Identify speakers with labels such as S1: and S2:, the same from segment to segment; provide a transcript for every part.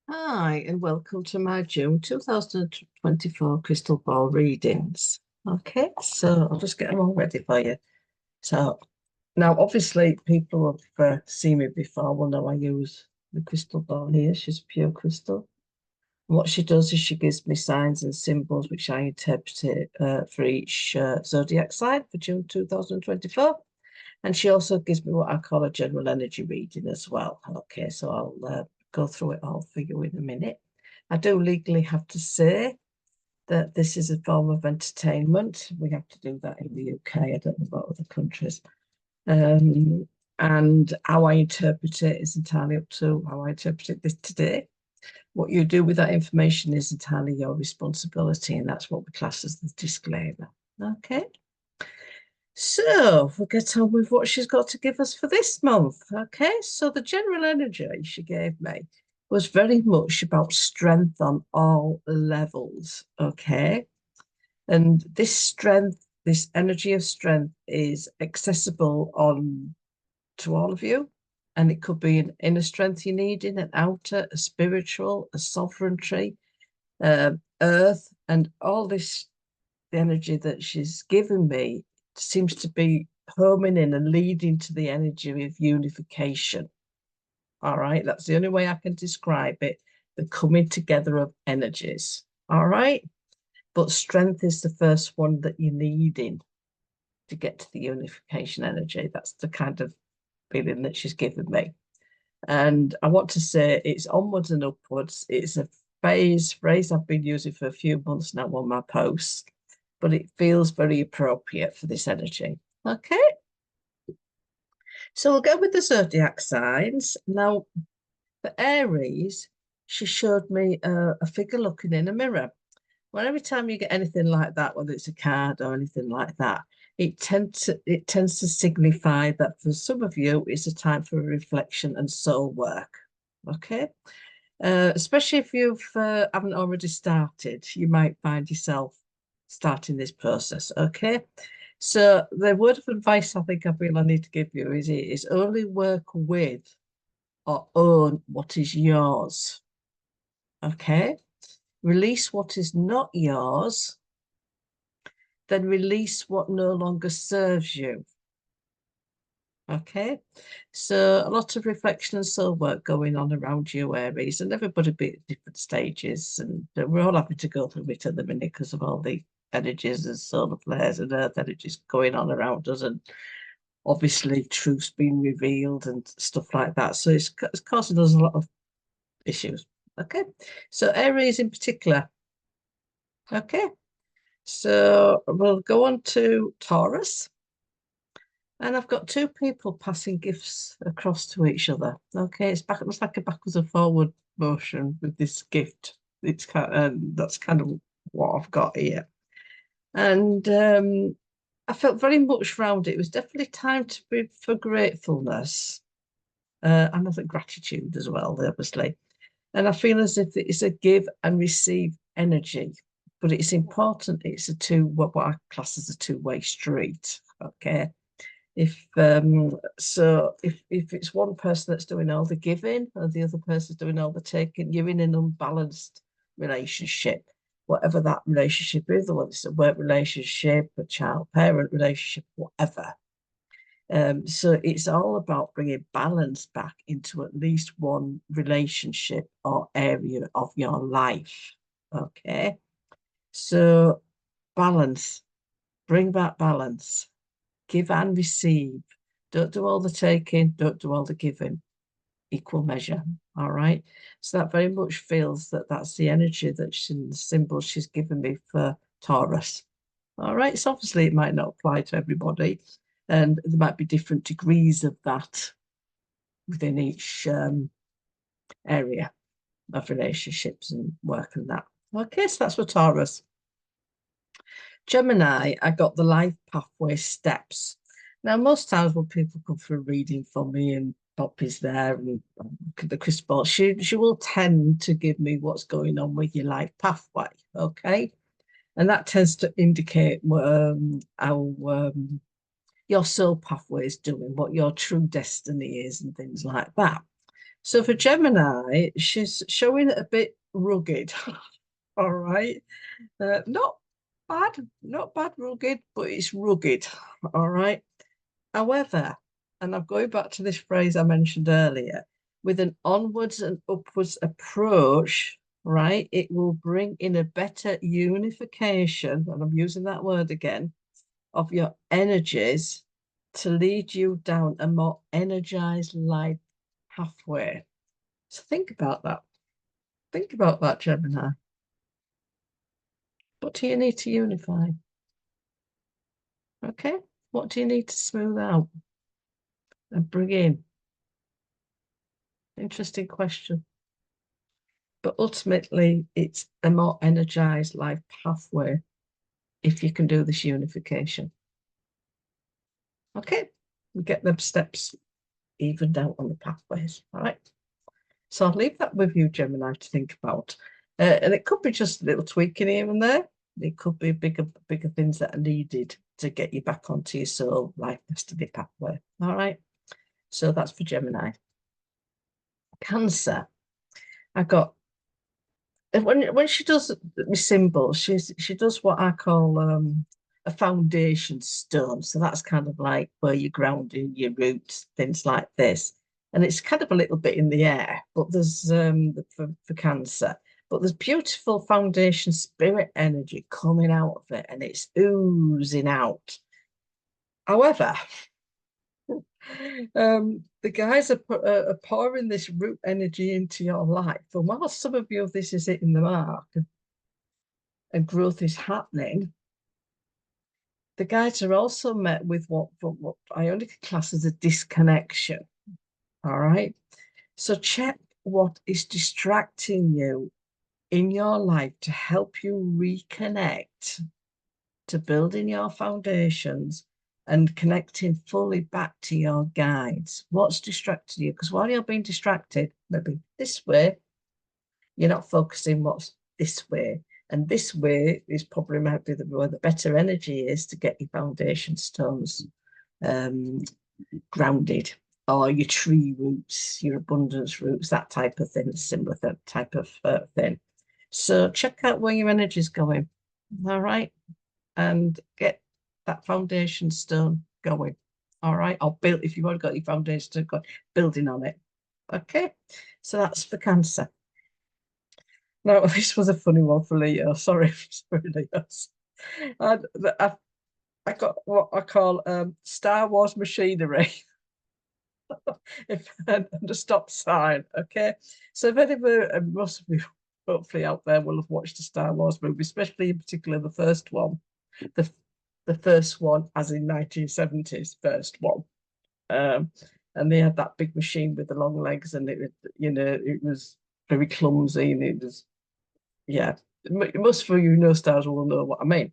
S1: Hi, and welcome to my June 2024 crystal ball readings. Okay, so I'll just get them all ready for you. So now, obviously, people have seen me before will know I use the crystal ball here. She's pure crystal. And what she does is she gives me signs and symbols which I interpret for each zodiac sign for June 2024. And she also gives me what I call a general energy reading as well. Okay, so I'll go through it all for you in a minute. I do legally have to say that this is a form of entertainment. We have to do that in the UK. I don't know about other countries. And how I interpret it is entirely up to how I interpret this today. What you do with that information is entirely your responsibility, and that's what we class as the disclaimer. Okay. So we'll get on with what she's got to give us for this month. Okay, so the general energy she gave me was very much about strength on all levels. Okay, and this strength, this energy of strength is accessible on to all of you. And it could be an inner strength you need in an outer, a spiritual, a sovereignty, earth, and all this the energy that she's given me seems to be homing in and leading to the energy of unification. All right, that's the only way I can describe it. The coming together of energies. All right, but strength is the first one that you're needing to get to the unification energy. That's the kind of feeling that she's given me. And I want to say it's onwards and upwards. It's a phrase I've been using for a few months now on my posts, but it feels very appropriate for this energy. Okay. So we'll go with the zodiac signs. Now, for Aries, she showed me a figure looking in a mirror. Well, every time you get anything like that, whether it's a card or anything like that, it tends to signify that for some of you, it's a time for reflection and soul work. Okay. Especially if you haven't already started, you might find yourself starting this process. Okay. So the word of advice I think I feel I need to give you is only work with or own what is yours. Okay. Release what is not yours, then release what no longer serves you. Okay, so a lot of reflection and soul work going on around you, Aries, and everybody be at different stages, and we're all happy to go through it at the minute because of all the energies and solar flares and earth energies going on around us, and obviously truths being revealed and stuff like that. So it's causing us a lot of issues. Okay, so Aries in particular. Okay, so we'll go on to Taurus. And I've got two people passing gifts across to each other. Okay, it's looks like a backwards and forward motion with this gift. It's that's kind of what I've got here. And I felt very much round it. It was definitely time to be for gratefulness. And I think gratitude as well, obviously. And I feel as if it's a give and receive energy, but it's important. It's what I class as a two-way street. Okay, if if it's one person that's doing all the giving and the other person's doing all the taking, you're in an unbalanced relationship, whatever that relationship is, whether it's a work relationship, a child parent relationship, whatever. So it's all about bringing balance back into at least one relationship or area of your life. Okay, so balance, bring back balance, give and receive. Don't do all the taking, don't do all the giving. Equal measure. All right. So that very much feels that that's the energy that the symbol she's given me for Taurus. All right. So obviously it might not apply to everybody, and there might be different degrees of that within each area of relationships and work and that. Okay, so that's for Taurus. Gemini, I got the life pathway steps. Now, most times when people come for a reading from me and Poppy's there and the crystal ball, she will tend to give me what's going on with your life pathway, okay? And that tends to indicate how your soul pathway is doing, what your true destiny is and things like that. So for Gemini, she's showing a bit rugged. All right. Not bad rugged, but it's rugged. All right. However, and I'm going back to this phrase I mentioned earlier, with an onwards and upwards approach, right, it will bring in a better unification, and I'm using that word again, of your energies to lead you down a more energized life pathway. So think about that. Think about that, Gemini. What do you need to unify? Okay. What do you need to smooth out and bring in? Interesting question. But ultimately, it's a more energized life pathway if you can do this unification. Okay. We get them steps evened out on the pathways. All right. So I'll leave that with you, Gemini, to think about. And it could be just a little tweaking here and there. It could be bigger things that are needed to get you back onto your soul life destiny pathway. All right. So that's for Gemini. Cancer. I got when she does the symbols, she does what I call a foundation stone. So that's kind of like where you're grounding your roots, things like this. And it's kind of a little bit in the air, but there's for Cancer, but there's beautiful foundation spirit energy coming out of it, and it's oozing out. However, the guys are pouring this root energy into your life. And while some of you, this is hitting the mark and growth is happening, the guides are also met with what I only class as a disconnection. All right. So check what is distracting you in your life to help you reconnect to building your foundations and connecting fully back to your guides. What's distracting you? Because while you're being distracted, maybe this way, you're not focusing what's this way. And this way is probably might be where the better energy is to get your foundation stones grounded, or your tree roots, your abundance roots, that type of thing, similar type of thing. So check out where your energy is going. All right. And get that foundation stone going. All right. Or build, if you've already got your foundation stone going, building on it. Okay. So that's for Cancer. Now, this was a funny one for Leo. Sorry, Leos. I got what I call Star Wars machinery. And a stop sign. Okay. So if anybody, most of you hopefully out there will have watched the Star Wars movie, especially in particular the first one. The first one, as in 1970s, first one. And they had that big machine with the long legs, and it was very clumsy, and it was, yeah. Most of you know Star Wars will know what I mean.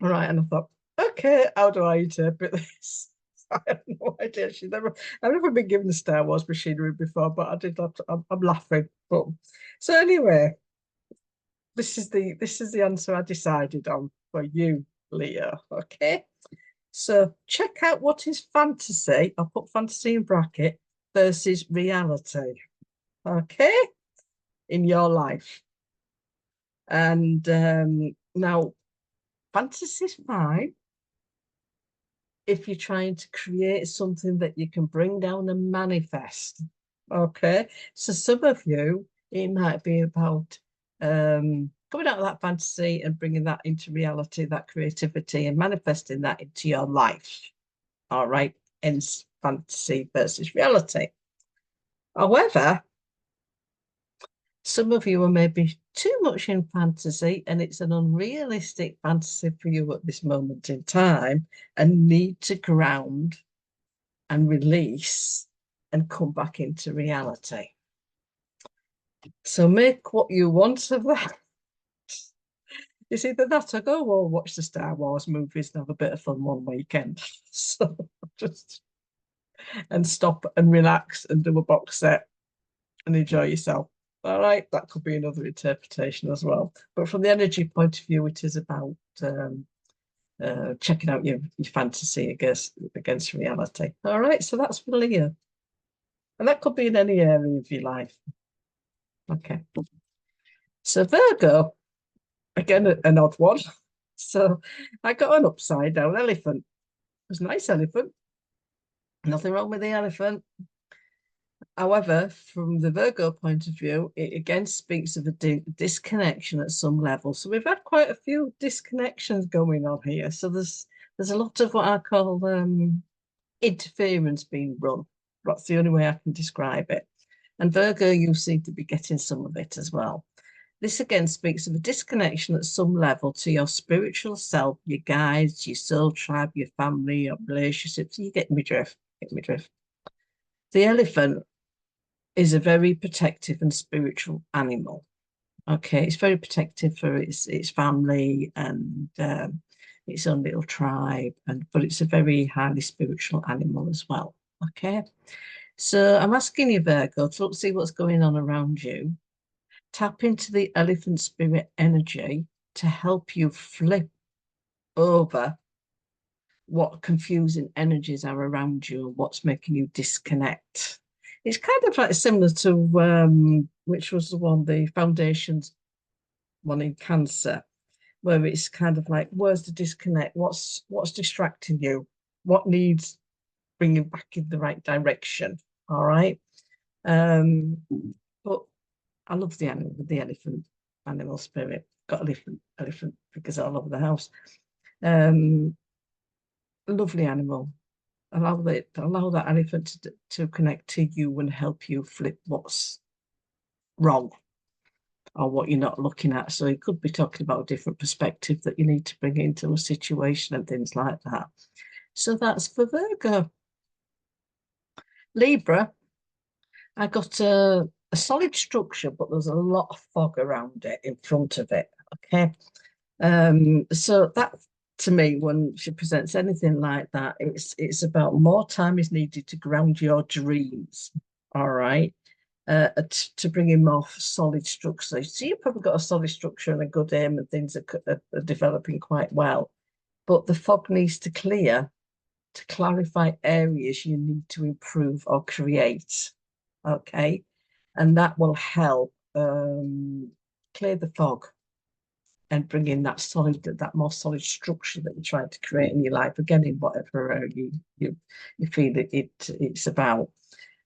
S1: All right, and I thought, okay, how do I interpret this? I have no idea. I've never been given the Star Wars machinery before, but I did. I'm laughing. But so anyway, this is the answer I decided on for you, Leo. Okay. So check out what is fantasy. I'll put fantasy in bracket versus reality. Okay, in your life. And now, fantasy is fine if you're trying to create something that you can bring down and manifest. Okay, so some of you, it might be about coming out of that fantasy and bringing that into reality, that creativity, and manifesting that into your life. All right, hence fantasy versus reality. However, some of you are maybe too much in fantasy, and it's an unrealistic fantasy for you at this moment in time, and need to ground and release and come back into reality. So make what you want of that. It's either that or go or watch the Star Wars movies and have a bit of fun one weekend. So just and stop and relax and do a box set and enjoy yourself. All right, that could be another interpretation as well. But from the energy point of view, it is about checking out your fantasy against reality. All right, so that's for Leo. And that could be in any area of your life. Okay. So Virgo, again, an odd one. So I got an upside down elephant. It was a nice elephant. Nothing wrong with the elephant. However, from the Virgo point of view, it again speaks of a disconnection at some level. So we've had quite a few disconnections going on here. So there's a lot of what I call interference being run. That's the only way I can describe it. And Virgo, you seem to be getting some of it as well. This again speaks of a disconnection at some level to your spiritual self, your guides, your soul tribe, your family, your relationships. You get me drift. Get me drift. The elephant is a very protective and spiritual animal. Okay, it's very protective for its family and its own little tribe, but it's a very highly spiritual animal as well. Okay, so I'm asking you, Virgo, to look, see what's going on around you. Tap into the elephant spirit energy to help you flip over what confusing energies are around you and what's making you disconnect. It's kind of like similar to which was the one, the foundations one in Cancer, where it's kind of like, where's the disconnect? What's distracting you? What needs bringing back in the right direction? All right. But I love the elephant animal spirit. Got elephant figures all over the house. Lovely animal. Allow that elephant to connect to you and help you flip what's wrong or what you're not looking at. So it could be talking about a different perspective that you need to bring into a situation and things like that. So that's for Virgo. Libra, I got a solid structure, but there's a lot of fog around it, in front of it. Okay. So that, to me, when she presents anything like that, it's about more time is needed to ground your dreams. All right. To bring in more solid structure. So you've probably got a solid structure and a good aim, and things are developing quite well. But the fog needs to clear to clarify areas you need to improve or create. Okay. And that will help clear the fog and bring in that more solid structure that you're trying to create in your life, again, in whatever area you feel it's about.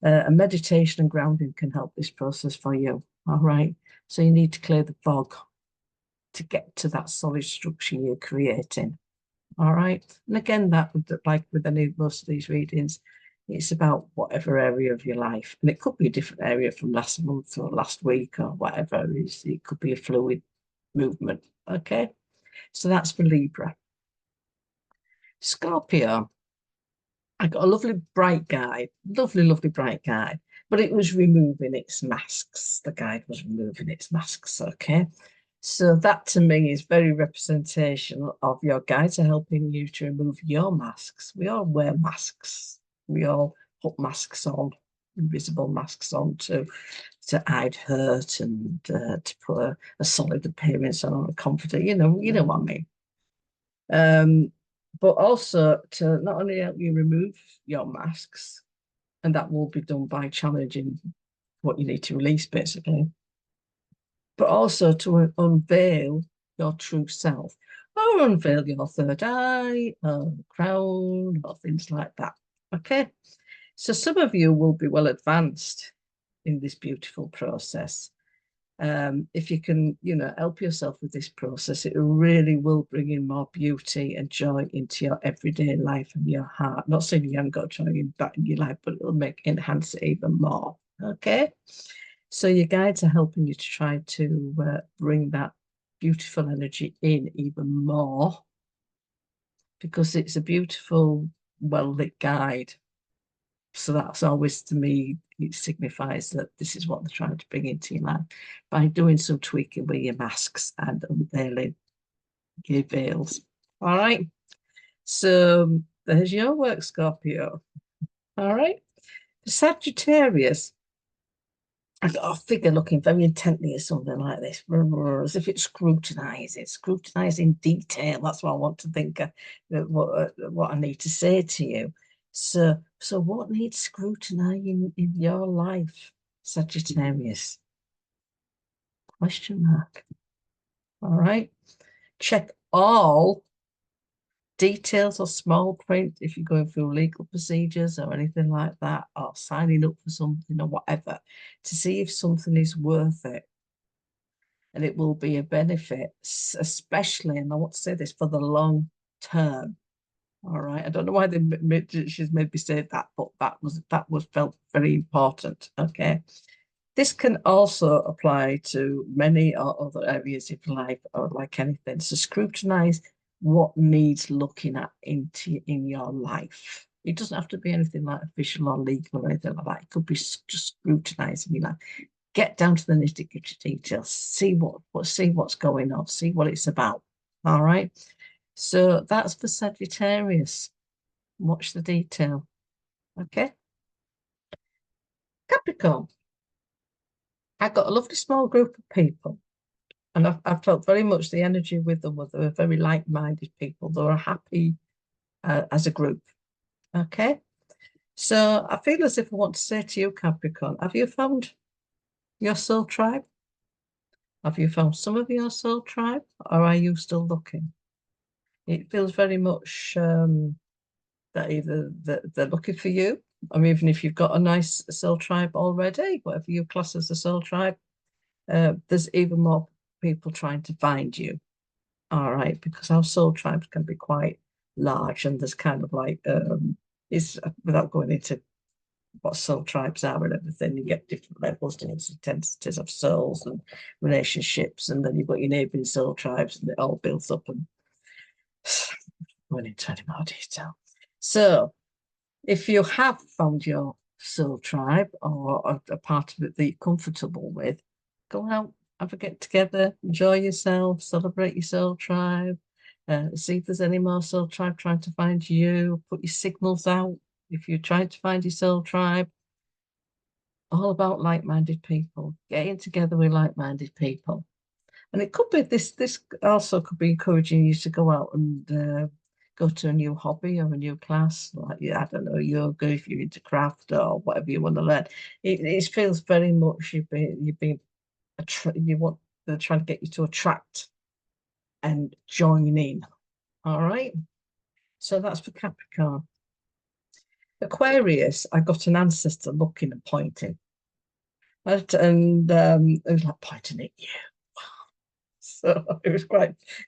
S1: And meditation and grounding can help this process for you. All right. So you need to clear the fog to get to that solid structure you're creating. All right. And again, that, like with most of these readings, it's about whatever area of your life. And it could be a different area from last month or last week or whatever. It could be a fluid movement. Okay. So that's for Libra. Scorpio. I got a lovely bright guide, lovely bright guide, but it was removing its masks. The guide was removing its masks. Okay. So that to me is very representational of your guides are helping you to remove your masks. We all wear masks. We all put masks on, invisible masks on to hide hurt and to put a solid appearance on, a confident, you know what I mean. But also to not only help you remove your masks, and that will be done by challenging what you need to release, basically, but also to unveil your true self, or unveil your third eye, or crown, or things like that. Okay, so some of you will be well advanced in this beautiful process. If you can, help yourself with this process, it really will bring in more beauty and joy into your everyday life and your heart. Not saying you haven't got joy in your life, but it'll enhance it even more. Okay. So your guides are helping you to try to bring that beautiful energy in even more, because it's a beautiful, well-lit guide. So that's always, to me, it signifies that this is what they're trying to bring into your life by doing some tweaking with your masks and unveiling your veils. All right. So there's your work, Scorpio. All right. Sagittarius. I got a figure looking very intently at something like this, as if it's scrutinizing detail. That's what I want to think, what I need to say to you. So what needs scrutinizing in your life, Sagittarius? Question mark. All right. Check all details or small print if you're going through legal procedures or anything like that, or signing up for something or whatever, to see if something is worth it. And it will be a benefit, especially, and I want to say this, for the long term. All right. I don't know why she's maybe said that, but that was felt very important. Okay. This can also apply to many other areas of life, or like anything. So scrutinize what needs looking at in your life. It doesn't have to be anything like official or legal or anything like that. It could be just scrutinizing your life. Get down to the nitty-gritty details. See what's going on. See what it's about. All right. So that's for Sagittarius. Watch the detail. Okay. Capricorn. I got a lovely small group of people, and I felt very much the energy with them. They were very like-minded people. They were happy as a group. Okay. So I feel as if I want to say to you, Capricorn, have you found your soul tribe? Have you found some of your soul tribe, or are you still looking? It feels very much that either they're looking for you, or even if you've got a nice soul tribe already, whatever you class as a soul tribe, there's even more people trying to find you. All right, because our soul tribes can be quite large, and there's kind of like it's without going into what soul tribes are and everything, you get different levels, different intensities of souls and relationships, and then you've got your neighboring soul tribes, and it all builds up and going into any more detail. So if you have found your soul tribe, or a part of it that you're comfortable with, go out, have a get together, enjoy yourself, celebrate your soul tribe, see if there's any more soul tribe trying to find you, put your signals out if you're trying to find your soul tribe. All about like-minded people, getting together with like-minded people. And it could be this also could be encouraging you to go out and go to a new hobby or a new class, like, I don't know, yoga, if you're into craft or whatever you want to learn. It feels very much they're trying to get you to attract and join in. All right. So that's for Capricorn. Aquarius, I got an ancestor looking and pointing. And it was like pointing at you. So it was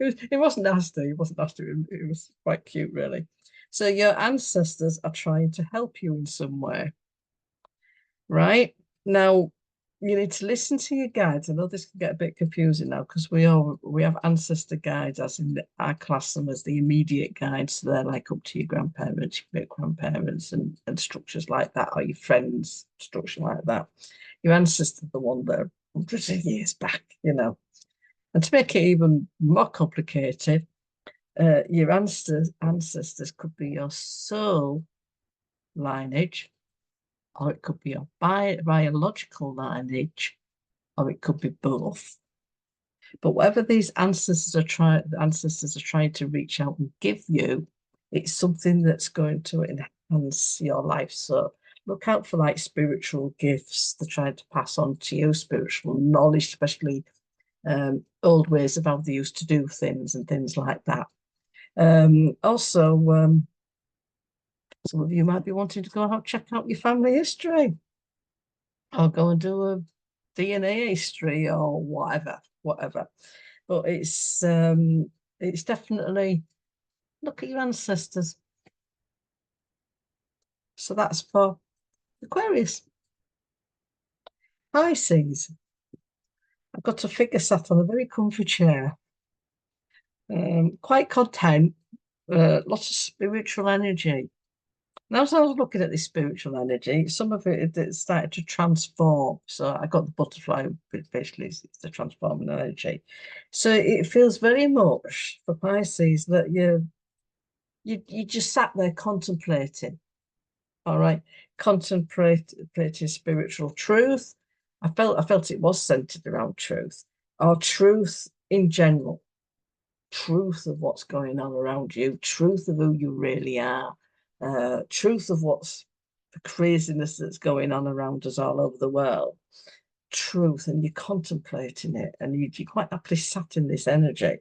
S1: it wasn't nasty. It wasn't nasty. It was quite cute, really. So your ancestors are trying to help you in some way, right? Now, you need to listen to your guides. I know this can get a bit confusing now, because we have ancestor guides, as in I class them as the immediate guides. So they're like up to your grandparents, your great grandparents, and structures like that, or your friends, structure like that. Your ancestors are the one that are hundreds of years back, you know. And to make it even more complicated, your ancestors could be your soul lineage, or it could be your biological lineage, or it could be both. But whatever these ancestors are trying to reach out and give you, it's something that's going to enhance your life. So look out for like spiritual gifts they're trying to pass on to you, spiritual knowledge, especially old ways of how they used to do things and things like that. Also, some of you might be wanting to go out check out your family history, or go and do a DNA history or whatever. But it's definitely look at your ancestors. So that's for Aquarius. Pisces. I've got a figure sat on a very comfy chair. Quite content, lots of spiritual energy. Now, as I was looking at this spiritual energy, some of it started to transform. So I got the butterfly, basically, it's the transforming energy. So it feels very much for Pisces that you just sat there contemplating. All right, contemplating spiritual truth. I felt it was centered around truth, or truth in general, truth of what's going on around you, truth of who you really are. truth of what's the craziness that's going on around us all over the world, truth, and you're contemplating it, and you're quite happily sat in this energy.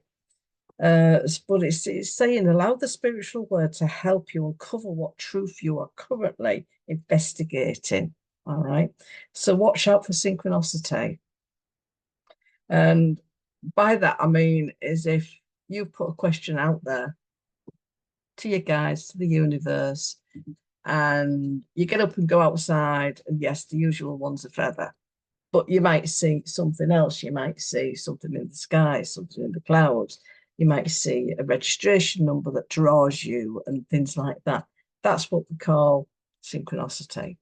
S1: But it's saying allow the spiritual word to help you uncover what truth you are currently investigating. All right. So watch out for synchronicity. And by that, I mean, is if you put a question out there to your guides, to the universe, and you get up and go outside, and yes, the usual one's a feather, but you might see something else. You might see something in the sky, something in the clouds. You might see a registration number that draws you and things like that. That's what we call synchronicity.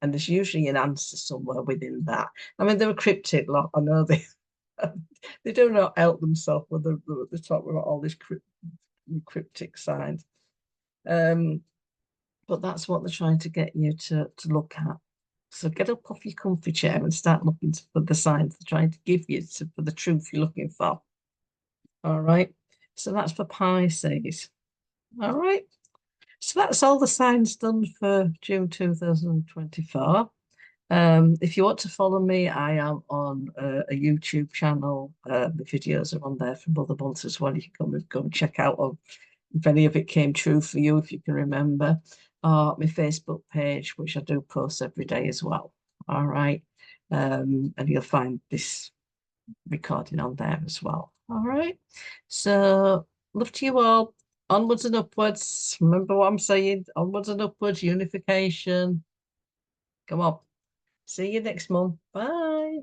S1: And there's usually an answer somewhere within that. I mean, they're a cryptic lot. I know they do not help themselves with the talk about all these cryptic signs. But that's what they're trying to get you to look at. So get up off your comfy chair and start looking for the signs they're trying to give you for the truth you're looking for. All right. So that's for Pisces. All right. So that's all the signs done for June 2024. If you want to follow me, I am on a YouTube channel. The videos are on there from other months as well. You can go and check out if any of it came true for you, if you can remember. My Facebook page, which I do post every day as well. All right. And you'll find this recording on there as well. All right. So love to you all. Onwards and upwards. Remember what I'm saying? Onwards and upwards, unification. Come on. See you next month. Bye.